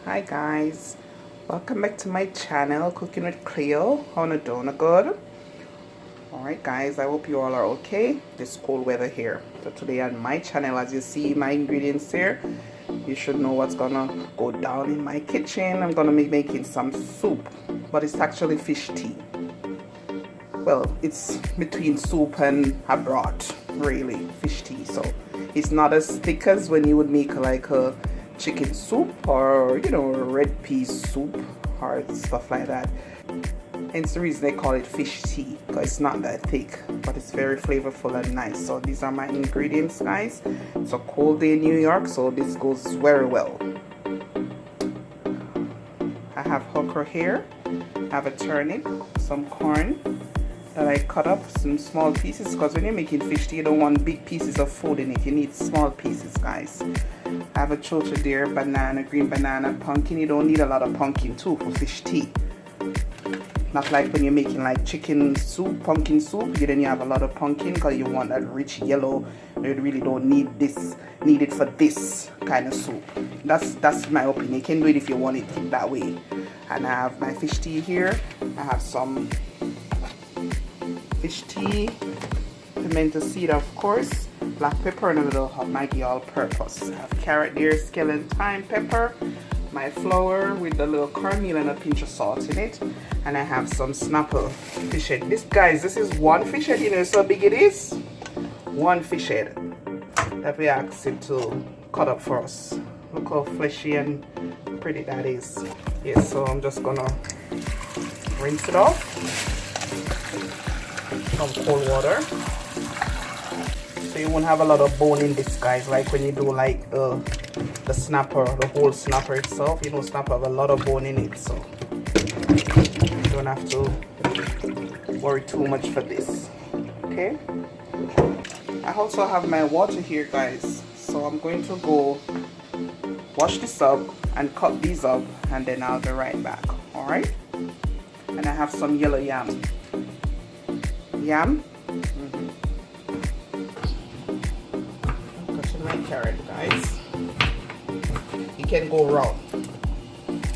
Hi guys, welcome back to my channel, Cooking with Cleo. How you doing? Good? Alright guys, I hope you all are okay this cold weather here. So today on my channel, as you see my ingredients here, you should know what's gonna go down in my kitchen. I'm gonna be making some soup, but it's actually fish tea. Well, it's between soup and a broth, really, fish tea. So it's not as thick as when you would make like a chicken soup or red pea soup or stuff like that. Hence the reason they call it fish tea, because it's not that thick, but it's very flavorful and nice. So these are my ingredients, guys. It's a cold day in New York, so this goes very well. I have okra here, I have a turnip, some corn that I cut up some small pieces, because when you're making fish tea you don't want big pieces of food in it, you need small pieces, guys. I have a chocha there, banana, green banana, pumpkin. You don't need a lot of pumpkin too for fish tea. Not like when you're making like chicken soup, pumpkin soup, then you have a lot of pumpkin because you want that rich yellow. You really don't need it for this kind of soup. That's my opinion. You can do it if you want it that way. And I have my fish tea here. I have some fish tea, pimento seed of course, black pepper, and a little hot Maggi all-purpose. I have carrot there, scallion, thyme, pepper, my flour with the little cornmeal and a pinch of salt in it, and I have some snapper fish head. This is one fish head. You know so big it is. One fish head that we asked it to cut up for us. Look how fleshy and pretty that is. Yes, so I'm just gonna rinse it off. Some cold water. So you won't have a lot of bone in this, guys, like when you do like the snapper, the whole snapper itself. Snapper have a lot of bone in it, so you don't have to worry too much for this. Okay, I also have my water here, guys, so I'm going to go wash this up and cut these up, and then I'll be right back. All right, and I have some yellow yam. Cutting my carrot, guys. You can go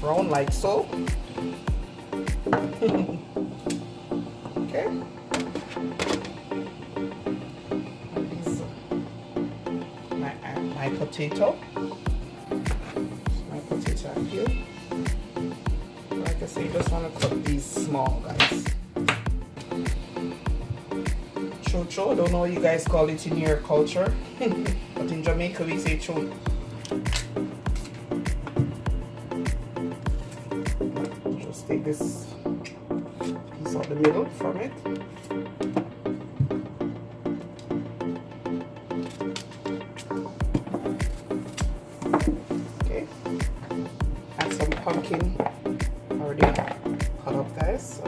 round like so. Okay. And these my potato. My potato here. Like I say, you just want to cut these small, guys. Chocho, I don't know what you guys call it in your culture, but in Jamaica we say chocho. Just take this piece of the middle from it. Okay, and some pumpkin already cut up, guys. So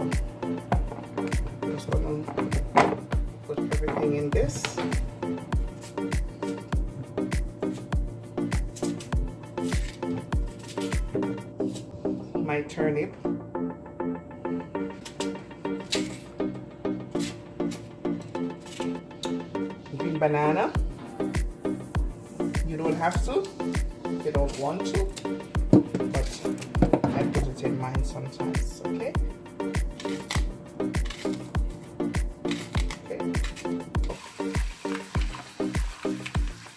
I'm just gonna put everything in this. My turnip. Green banana. You don't have to if you don't want to, but I put it in mine sometimes, okay?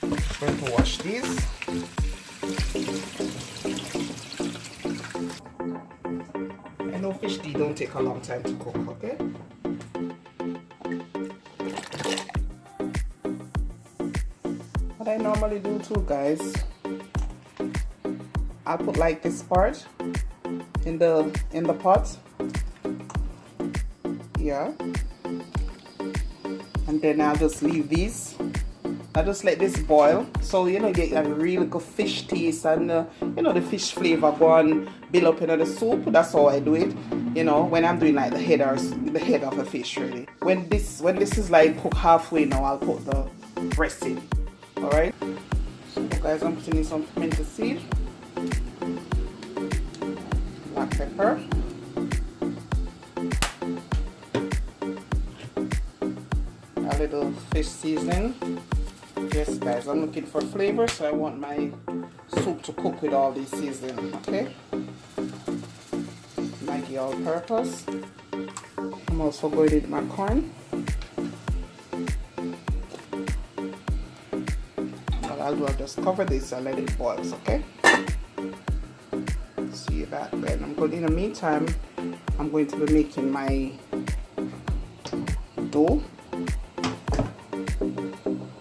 I'm going to wash these. I know fish tea don't take a long time to cook, okay? What I normally do too, guys, I'll put like this part in the pot. Yeah. And then I'll just leave these. I just let this boil, so you get a really good fish taste, and the fish flavor go and build up into the soup. That's how I do it. When I'm doing like the head of a fish, really. When this is like cooked halfway now, I'll put the breast in. All right. So guys, I'm putting in some pimento seed, black pepper, a little fish seasoning. Yes guys, I'm looking for flavor, so I want my soup to cook with all these seasoning, okay? Maggi all purpose. I'm also going to eat my corn. What I'll do, I'll just cover this and let it boil, okay? See you back then. In the meantime, I'm going to be making my dough,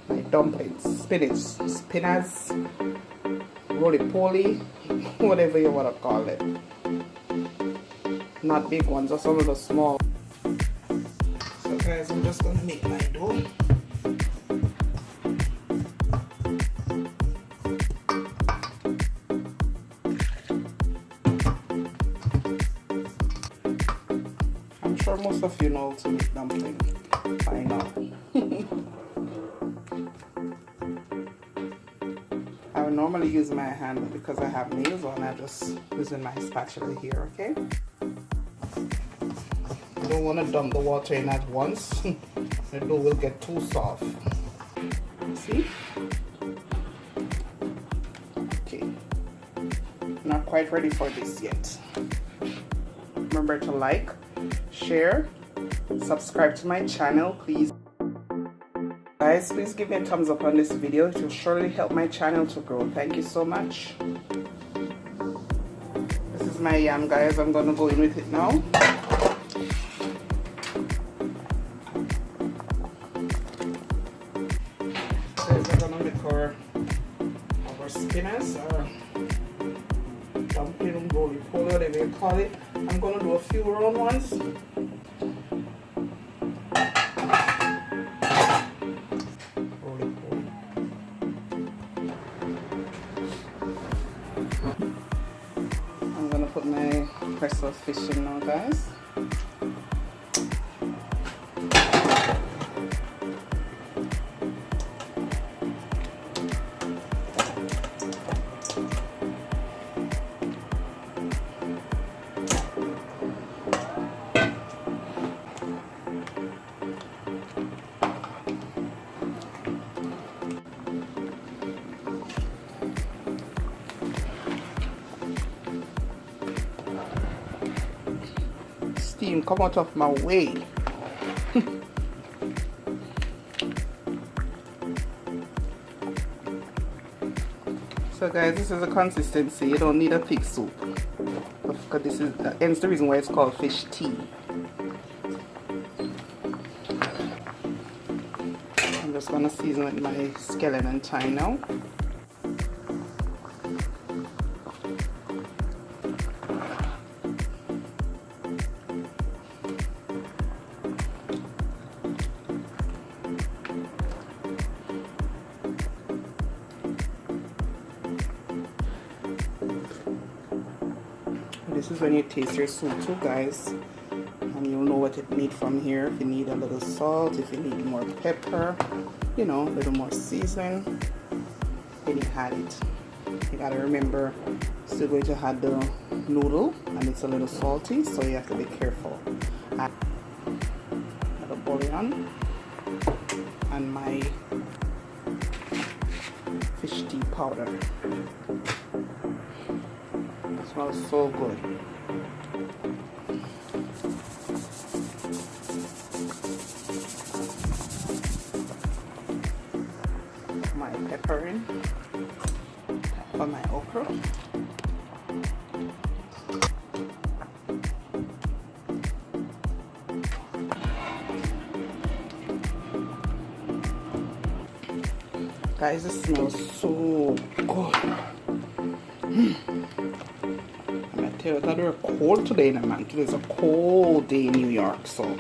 my dumplings, spinach, roly-poly, whatever you want to call it. Not big ones, just a little small. So guys, I'm just going to make my dough. I'm sure most of you know how to make dumplings by now. I would normally use my hand, but because I have nails on, I'm just using my spatula here, okay? You don't want to dump the water in at once. The dough will get too soft. See? Okay. Not quite ready for this yet. Remember to like, share, subscribe to my channel, please. Guys, please give me a thumbs up on this video. It will surely help my channel to grow. Thank you so much. This is my yam, guys. I'm going to go in with it now. We're going to make our spinach or dumpling, roly-poly, whatever you call it. I'm going to do a few round ones. I'm going to put my pretzel fish in now, guys. Steam, come out of my way. So guys, this is the consistency. You don't need a thick soup, because this is hence the reason why it's called fish tea. I'm just gonna season with my scallion and thyme now. This is when you taste your soup too, guys, and you'll know what it needs from here. If you need a little salt, if you need more pepper, you know, a little more seasoning, then you add it. You gotta remember, still going to add the noodle, and it's a little salty, so you have to be careful. Add the bouillon and my fish tea powder. It smells so good. My pepper in for my okra. Guys, it smells so good. They're cold today, man. Today's a cold day in New York, so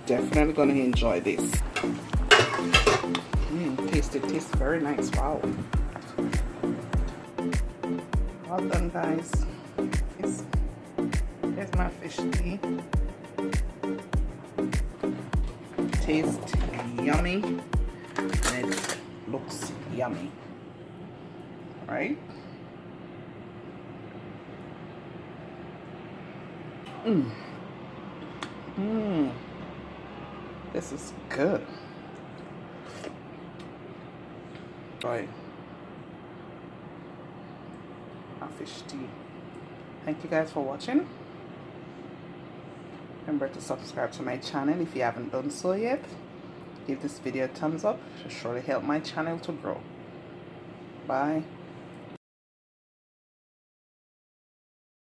definitely gonna enjoy this. Taste it. Tastes very nice. Wow. Well done, guys. Here's my fish tea. Tastes yummy, and it looks yummy. All right. This is good. Right. fish tea. Thank you guys for watching. Remember to subscribe to my channel if you haven't done so yet. Give this video a thumbs up. It will surely help my channel to grow. Bye.